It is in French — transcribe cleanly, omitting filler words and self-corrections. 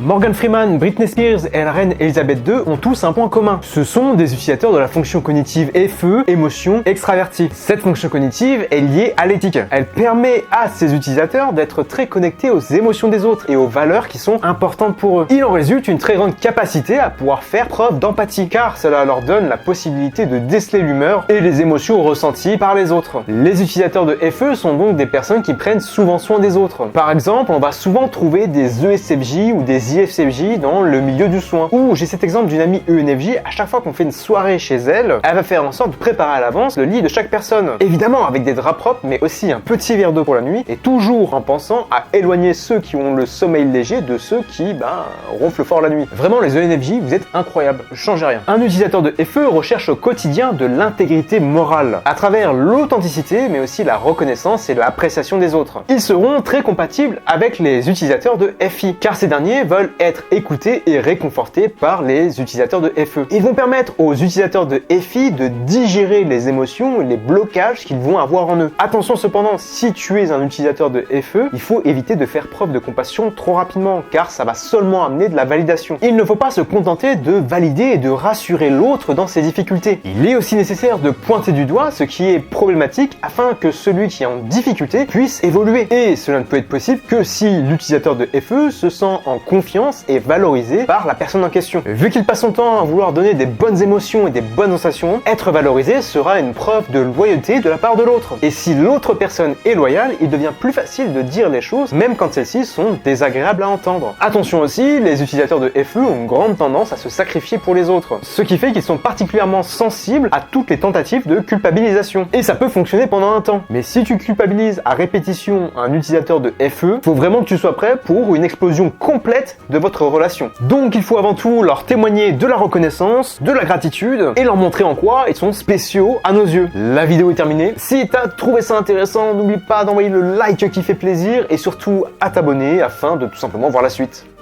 Morgan Freeman, Britney Spears et la reine Elisabeth II ont tous un point commun. Ce sont des utilisateurs de la fonction cognitive FE, émotion extravertie. Cette fonction cognitive est liée à l'éthique. Elle permet à ces utilisateurs d'être très connectés aux émotions des autres et aux valeurs qui sont importantes pour eux. Il en résulte une très grande capacité à pouvoir faire preuve d'empathie, car cela leur donne la possibilité de déceler l'humeur et les émotions ressenties par les autres. Les utilisateurs de FE sont donc des personnes qui prennent souvent soin des autres. Par exemple, on va souvent trouver des ESFJ ou des IFCJ dans le milieu du soin. Ou j'ai cet exemple d'une amie ENFJ, à chaque fois qu'on fait une soirée chez elle, elle va faire en sorte de préparer à l'avance le lit de chaque personne. Évidemment avec des draps propres, mais aussi un petit verre d'eau pour la nuit, et toujours en pensant à éloigner ceux qui ont le sommeil léger de ceux qui ronflent fort la nuit. Vraiment les ENFJ, vous êtes incroyables, changez rien. Un utilisateur de FE recherche au quotidien de l'intégrité morale, à travers l'authenticité, mais aussi la reconnaissance et l'appréciation des autres. Ils seront très compatibles avec les utilisateurs de FI, car ces derniers veulent être écoutés et réconfortés par les utilisateurs de FE. Ils vont permettre aux utilisateurs de FI de digérer les émotions et les blocages qu'ils vont avoir en eux. Attention cependant, si tu es un utilisateur de FE, il faut éviter de faire preuve de compassion trop rapidement, car ça va seulement amener de la validation. Il ne faut pas se contenter de valider et de rassurer l'autre dans ses difficultés. Il est aussi nécessaire de pointer du doigt ce qui est problématique afin que celui qui est en difficulté puisse évoluer. Et cela ne peut être possible que si l'utilisateur de FE se sent en confiance et valorisé par la personne en question. Vu qu'il passe son temps à vouloir donner des bonnes émotions et des bonnes sensations, être valorisé sera une preuve de loyauté de la part de l'autre. Et si l'autre personne est loyale, il devient plus facile de dire les choses, même quand celles-ci sont désagréables à entendre. Attention aussi, les utilisateurs de FE ont une grande tendance à se sacrifier pour les autres, ce qui fait qu'ils sont particulièrement sensibles à toutes les tentatives de culpabilisation. Et ça peut fonctionner pendant un temps. Mais si tu culpabilises à répétition un utilisateur de FE, faut vraiment que tu sois prêt pour une explosion complète de votre relation. Donc il faut avant tout leur témoigner de la reconnaissance, de la gratitude et leur montrer en quoi ils sont spéciaux à nos yeux. La vidéo est terminée. Si t'as trouvé ça intéressant, n'oublie pas d'envoyer le like qui fait plaisir et surtout à t'abonner afin de tout simplement voir la suite.